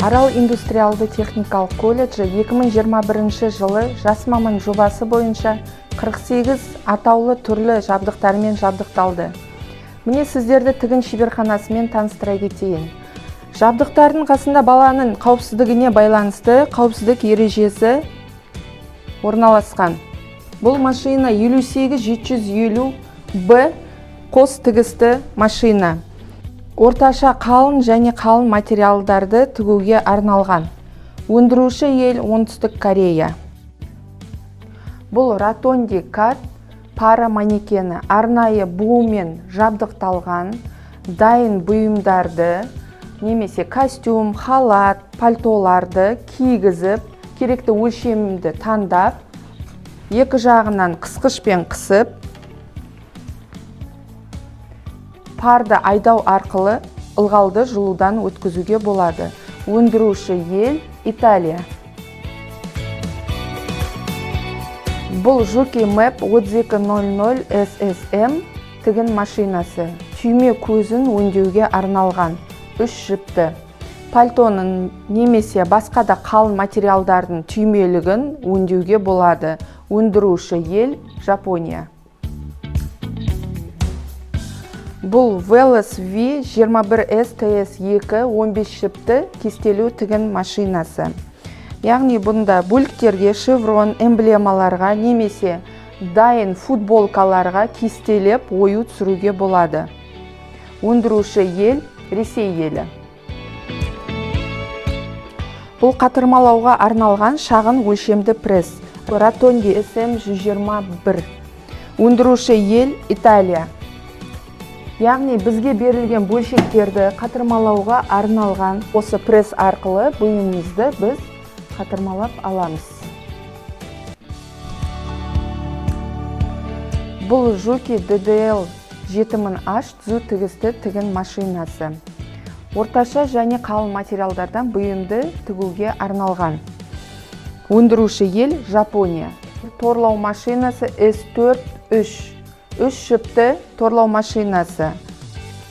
Арал индустриалды техникалық колледжі 2021 жылы жас маман жобасы бойынша 48 атаулы түрлі жабдықтармен жабдықталды. Міне сіздерді тігін шеберханасымен таныстыра кетейін. Жабдықтардың қасында баланың қауіпсіздігіне байланысты қауіпсіздік ережесі орналасқан. Бұл машина 58-750 қос тігісті машина. Орташа қалың және қалың материалдарды тігуге арналған. Өндіруші ел Оңтүстік Корея. Бұл Ротонди Кат пара манекені арнайы буымен жабдықталған дайын бұйымдарды, немесе костюм, халат, пальтоларды кигізіп, керекті өлшемді таңдап, екі жағынан қысқышпен қысып, парды айдау арқылы ылғалды жылудан өткізуге болады. Өндіруші ел Италия. Бұл Juki Map 3200 SSM тігін машинасы. Түйме көзін өңдеуге арналған 3 жіпті. Пальтоның немесе басқа да қалың материалдардың түймелігін өңдеуге болады. Өндіруші ел Жапония. Бұл Velos V21S TS2 15 жіпті кестелу тігін машинасы. Яғни бұнда бөліктерге, шеврон, эмблемаларға немесе дайын футболкаларға кестелеп ою түсіруге болады. Өндіруші ел Ресей елі. Бұл қатырмалауға арналған шағын өлшемді пресс. Ротонди SM121. Өндіруші ел Италия. Яғни бізге берілген бөлшектерді қатырмалауға арналған осы пресс арқылы бұйымымызды біз қатырмалап аламыз. Бұл Juki DDL 7000H түзу тігісті тігін машинасы. Орташа және қалың материалдардан бұйымды тігуге арналған. Өндіруші ел Жапония. Торлау машинасы S4-3. 3 жіпті торлау машинасы.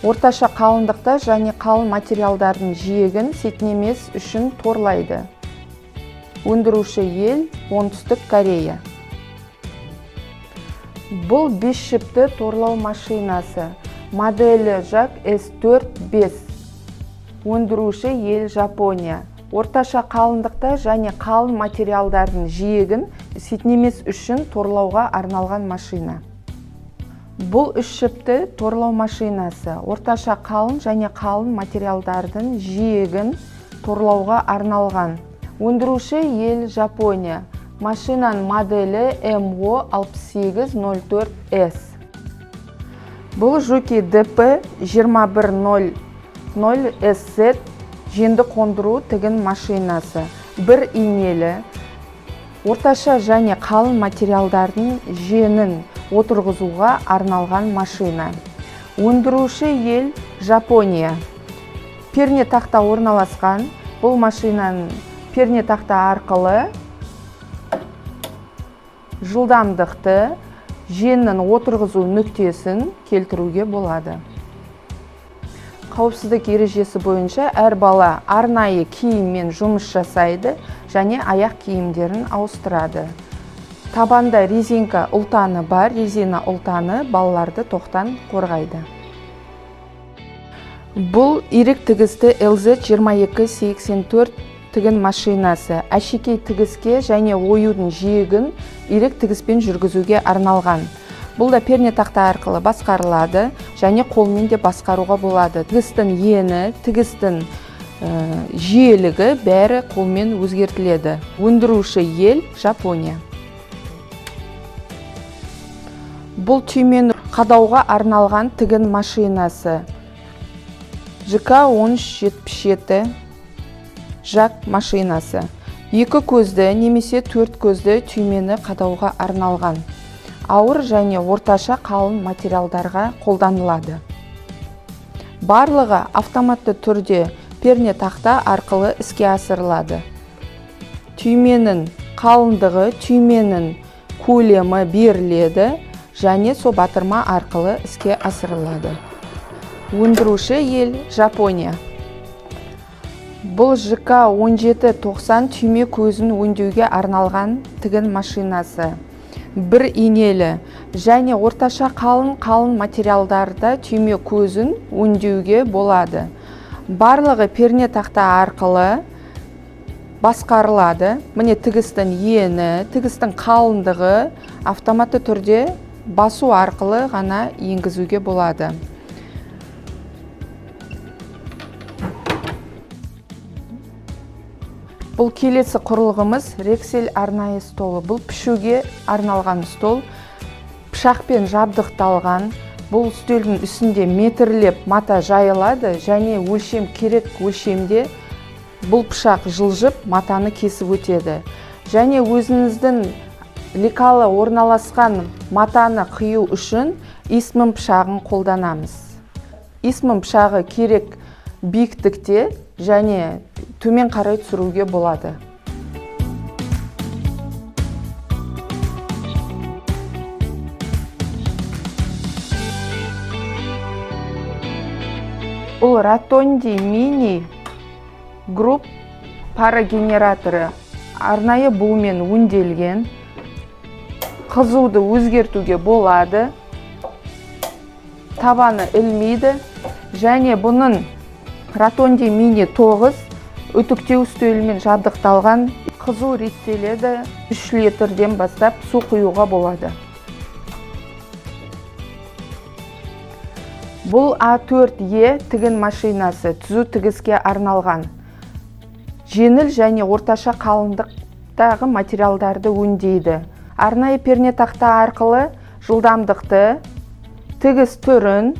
Орташа қалыңдықта және қалың материалдардың жиегін сетінемес үшін торлайды. Өндіруші ел Оңтүстік Корея. Бұл 5 жіпті торлау машинасы. Моделі JAK S4-5. Өндіруші ел Жапония. Орташа қалыңдықта және қалың материалдардың жиегін сетінемес үшін торлауға арналған машина. Бұл 3 жіпті торлау машинасы. Орташа қалың және қалың материалдардың жиегін торлауға арналған. Өндіруші ел Жапония. Машинаның моделі MO6804S. Бұл Juki DP 2100SZ жеңді қондыру тігін машинасы. Бір инелі. Орташа және қалың материалдардың жеңін отырғызуға арналған машина. Өндіруші ел Жапония. Перне тақта орналасқан. Бұл машинаның перне тақта арқылы жылдамдықты жеңнің отырғызу нүктесін келтіруге болады. Қауіпсіздік ережесі бойынша әр бала арнайы киіммен жұмыс жасайды және аяқ киімдерін ауыстырады. Табанда резинка ұлтаны бар, резина ұлтаны балаларды тоқтан қорғайды. Бұл ирек тігісті LZ2284 тігін машинасы. Әшекей тігіске және оюдың жиегін ирек тігіспен жүргізуге арналған. Бұл да перне тақта арқылы басқарылады және қолмен де басқаруға болады. Тігістің ені, тігістің жиелігі бәрі қолмен өзгертіледі. Өндіруші ел Жапония. Бұл түймені қадауға арналған тігін машинасы. JK1377 JAK машинасы. 2 көзді немесе 4 көзді түймені қадауға арналған. Ауыр және орташа қалың материалдарға қолданылады. Барлығы автоматты түрде перне тақта арқылы іске асырылады. Түйменің қалыңдығы, түйменің көлемі беріледі және со батырма арқылы іске асырылады. Өндіруші ел Жапония. Бұл ЖК-1790 түйме көзін өңдеуге арналған тігін машинасы. Бір инелі және орташа қалың материалдарда түйме көзін өңдеуге болады. Барлығы перне тақта арқылы басқарылады. Міне тігістің ені, тігістің қалыңдығы автоматты түрде басу арқылы ғана енгізуге болады. Бұл келесі құрылғымыз рексель арнайы столы. Бұл пішуге арналған стол, пышақпен жабдықталған. Бұл үстелдің үстінде метрлеп мата жайылады және өлшем керек өлшемде бұл пышақ жылжып матаны кесіп өтеді. Және өзіңіздің лекалы орналасқан матаны қию үшін исмін пышағын қолданамыз. Исмін пышағы керек биіктікте және төмен қарай түсіруге болады. Бұл Ratondi Mini Group парагенераторы арнайы бумен өңделген. Қызуды өзгертуге болады. Табаны ілмейді және бұның Ratondi Mini 9 үтіктеу үстелімен жабдықталған. Қызу реттеледі. 3 литрден бастап су құюға болады. Бұл A4E тігін машинасы түзу тігіске арналған. Жеңіл және орташа қалыңдықтағы материалдарды өңдейді. Арнайы перне тақта арқылы жылдамдықты, тігіс түрін,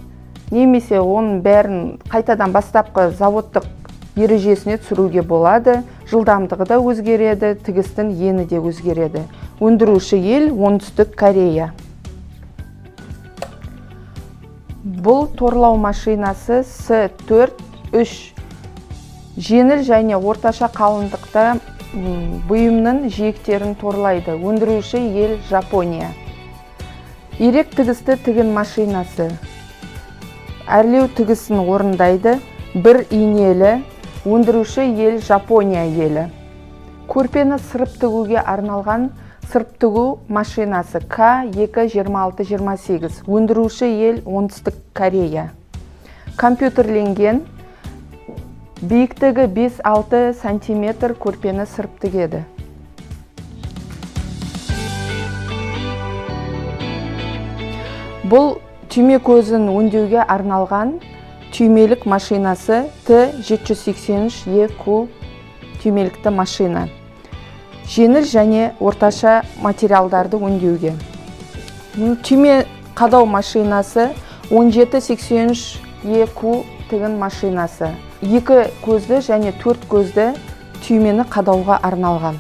немесе оның бәрін қайтадан бастапқы заводтық ережесіне түсіруге болады. Жылдамдығы да өзгереді, тігістің ені де өзгереді. Өндіруші ел Оңтүстік Корея. Бұл торлау машинасы S4-3. Жеңіл және орташа қалыңдықта бұйымның жиектерін торлайды. Өндіруші ел Жапония. Ирек тігісті тігін машинасы. Әрлеу тігісін орындайды. Бір инелі. Өндіруші ел Жапония елі. Көрпені сырып тігуге арналған сырып тігу машинасы K22628. Өндіруші ел Оңтүстік Корея. Компьютерленген. Биіктігі 5-6 см көрпені сырып тігеді. Бұл түйме көзін өңдеуге арналған түймелік машинасы T783EQ түймелікті машина. Жеңіл және орташа материалдарды өңдеуге. Түйме қадау машинасы 1783EQ тігін машинасы. 2 көзді және 4 көзді түймені қадауға арналған.